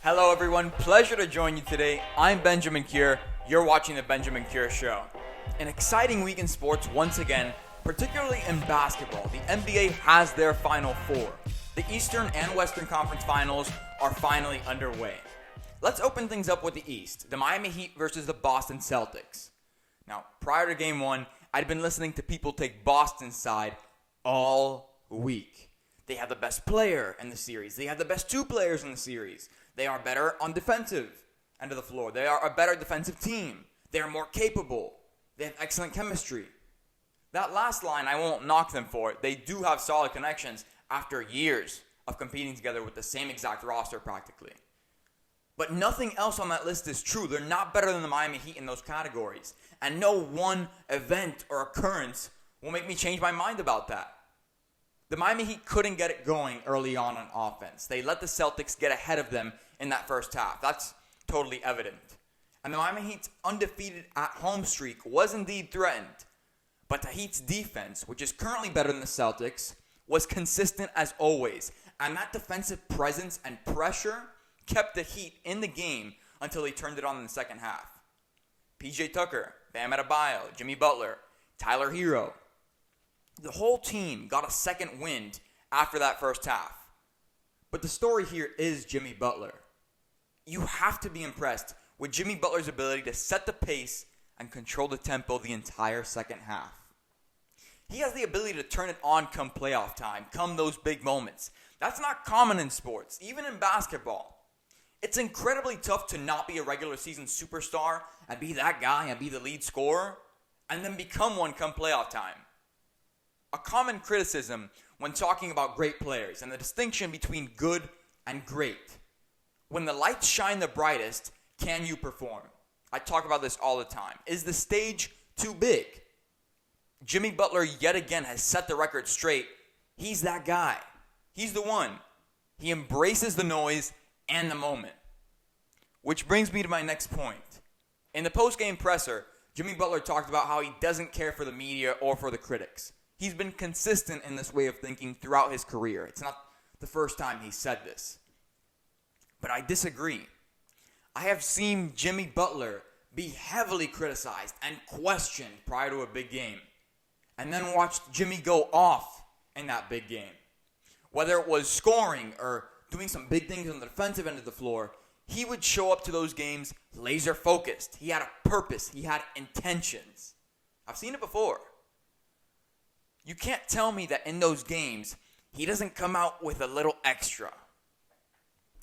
Hello everyone, pleasure to join you today. I'm Benjamin Cure. You're watching the Benjamin Cure Show. An exciting week in sports once again, particularly in basketball. The NBA has their Final Four. The Eastern and Western Conference Finals are finally underway. Let's open things up with the East. The Miami Heat versus the Boston Celtics. Now, prior to Game 1, I'd been listening to people take Boston's side all week. They have the best player in the series. They have the best two players in the series. They are better on defensive end of the floor. They are a better defensive team. They are more capable. They have excellent chemistry. That last line, I won't knock them for it. They do have solid connections after years of competing together with the same exact roster practically. But nothing else on that list is true. They're not better than the Miami Heat in those categories. And no one event or occurrence will make me change my mind about that. The Miami Heat couldn't get it going early on offense. They let the Celtics get ahead of them in that first half. That's totally evident. And the Miami Heat's undefeated at-home streak was indeed threatened. But the Heat's defense, which is currently better than the Celtics, was consistent as always. And that defensive presence and pressure kept the Heat in the game until they turned it on in the second half. P.J. Tucker, Bam Adebayo, Jimmy Butler, Tyler Hero. The whole team got a second wind after that first half. But the story here is Jimmy Butler. You have to be impressed with Jimmy Butler's ability to set the pace and control the tempo the entire second half. He has the ability to turn it on come playoff time, come those big moments. That's not common in sports, even in basketball. It's incredibly tough to not be a regular season superstar and be that guy and be the lead scorer and then become one come playoff time. A common criticism when talking about great players and the distinction between good and great. When the lights shine the brightest, can you perform? I talk about this all the time. Is the stage too big? Jimmy Butler yet again has set the record straight. He's that guy. He's the one. He embraces the noise and the moment. Which brings me to my next point. In the post-game presser, Jimmy Butler talked about how he doesn't care for the media or for the critics. He's been consistent in this way of thinking throughout his career. It's not the first time he said this. But I disagree. I have seen Jimmy Butler be heavily criticized and questioned prior to a big game, and then watched Jimmy go off in that big game. Whether it was scoring or doing some big things on the defensive end of the floor, he would show up to those games laser focused. He had a purpose. He had intentions. I've seen it before. You can't tell me that in those games, he doesn't come out with a little extra.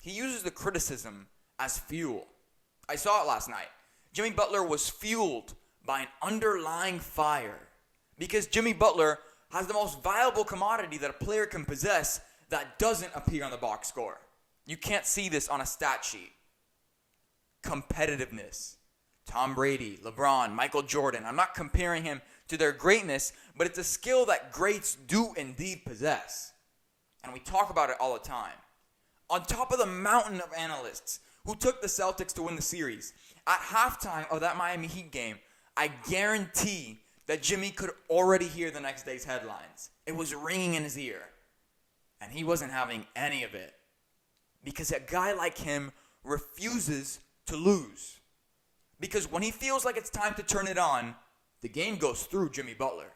He uses the criticism as fuel. I saw it last night. Jimmy Butler was fueled by an underlying fire because Jimmy Butler has the most valuable commodity that a player can possess that doesn't appear on the box score. You can't see this on a stat sheet. Competitiveness. Tom Brady, LeBron, Michael Jordan. I'm not comparing him to their greatness, but it's a skill that greats do indeed possess. And we talk about it all the time. On top of the mountain of analysts who took the Celtics to win the series, at halftime of that Miami Heat game, I guarantee that Jimmy could already hear the next day's headlines. It was ringing in his ear. And he wasn't having any of it. Because a guy like him refuses to lose. Because when he feels like it's time to turn it on, the game goes through Jimmy Butler.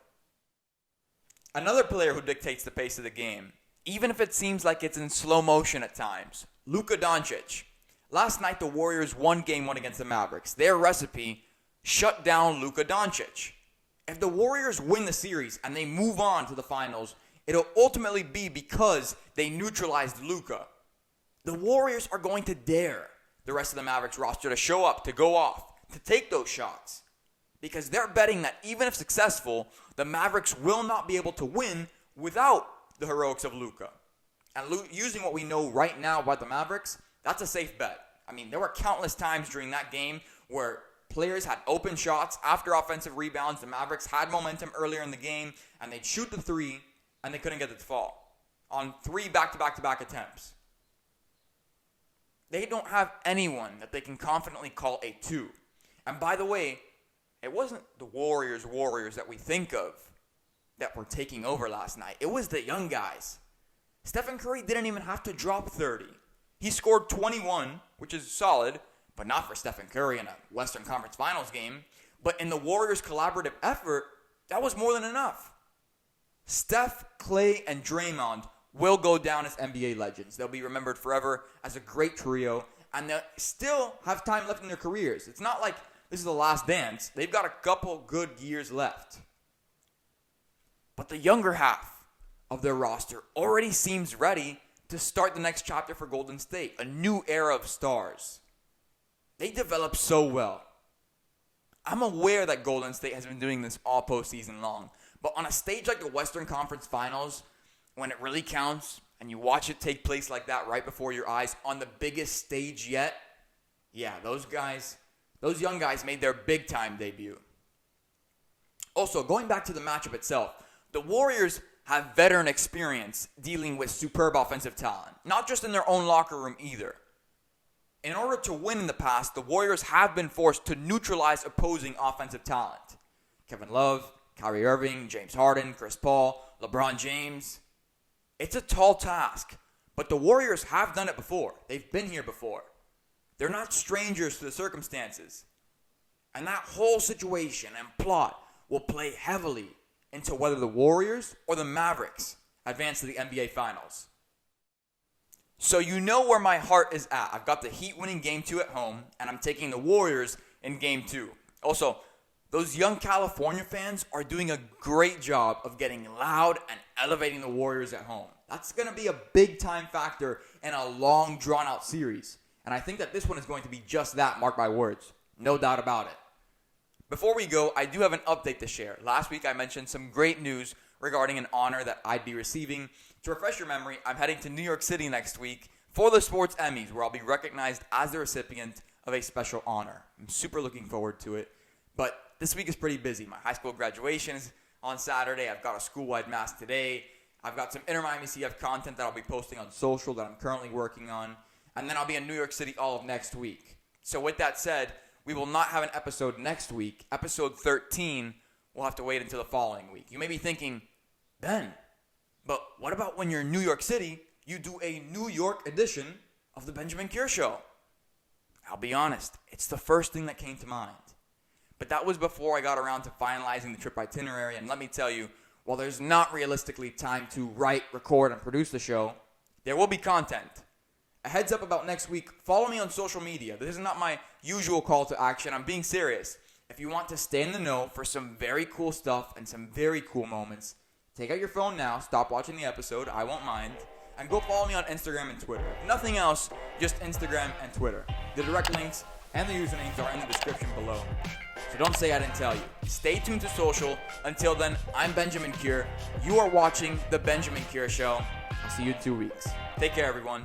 Another player who dictates the pace of the game, even if it seems like it's in slow motion at times, Luka Doncic. Last night, the Warriors won Game 1 against the Mavericks. Their recipe shut down Luka Doncic. If the Warriors win the series and they move on to the finals, it'll ultimately be because they neutralized Luka. The Warriors are going to dare the rest of the Mavericks roster to show up, to go off, to take those shots. Because they're betting that even if successful, the Mavericks will not be able to win without the heroics of Luka. And using what we know right now about the Mavericks, that's a safe bet. I mean, there were countless times during that game where players had open shots after offensive rebounds. The Mavericks had momentum earlier in the game, and they'd shoot the three, and they couldn't get it to fall on 3 back-to-back-to-back attempts. They don't have anyone that they can confidently call a 2. And by the way, it wasn't the Warriors that we think of that were taking over last night. It was the young guys. Stephen Curry didn't even have to drop 30. He scored 21, which is solid, but not for Stephen Curry in a Western Conference Finals game. But in the Warriors' collaborative effort, that was more than enough. Steph, Klay, and Draymond will go down as NBA legends. They'll be remembered forever as a great trio, and they still have time left in their careers. It's not like this is the last dance. They've got a couple good years left. But the younger half of their roster already seems ready to start the next chapter for Golden State, a new era of stars. They develop so well. I'm aware that Golden State has been doing this all postseason long, but on a stage like the Western Conference Finals, when it really counts, and you watch it take place like that right before your eyes on the biggest stage yet, yeah, those young guys made their big-time debut. Also, going back to the matchup itself, the Warriors have veteran experience dealing with superb offensive talent, not just in their own locker room either. In order to win in the past, the Warriors have been forced to neutralize opposing offensive talent. Kevin Love, Kyrie Irving, James Harden, Chris Paul, LeBron James. It's a tall task, but the Warriors have done it before. They've been here before. They're not strangers to the circumstances. And that whole situation and plot will play heavily into whether the Warriors or the Mavericks advance to the NBA Finals. So you know where my heart is at. I've got the Heat winning Game 2 at home, and I'm taking the Warriors in Game 2. Also, those young California fans are doing a great job of getting loud and elevating the Warriors at home. That's going to be a big-time factor in a long, drawn-out series. And I think that this one is going to be just that, mark my words. No doubt about it. Before we go, I do have an update to share. Last week I mentioned some great news regarding an honor that I'd be receiving. To refresh your memory, I'm heading to New York City next week for the Sports Emmys, where I'll be recognized as the recipient of a special honor. I'm super looking forward to it. But this week is pretty busy. My high school graduation is on Saturday. I've got a school-wide mass today. I've got some Inter Miami CF content that I'll be posting on social that I'm currently working on. And then I'll be in New York City all of next week. So with that said, we will not have an episode next week. Episode 13 will have to wait until the following week. You may be thinking, Ben, but what about when you're in New York City, you do a New York edition of the Benjamin Cure Show? I'll be honest, it's the first thing that came to mind. But that was before I got around to finalizing the trip itinerary. And let me tell you, while there's not realistically time to write, record, and produce the show, there will be content. A heads up about next week, follow me on social media. This is not my usual call to action. I'm being serious. If you want to stay in the know for some very cool stuff and some very cool moments, take out your phone now, stop watching the episode, I won't mind, and go follow me on Instagram and Twitter. If nothing else, just Instagram and Twitter. The direct links and the usernames are in the description below. So don't say I didn't tell you. Stay tuned to social. Until then, I'm Benjamin Cure. You are watching The Benjamin Cure Show. I'll see you in 2 weeks. Take care, everyone.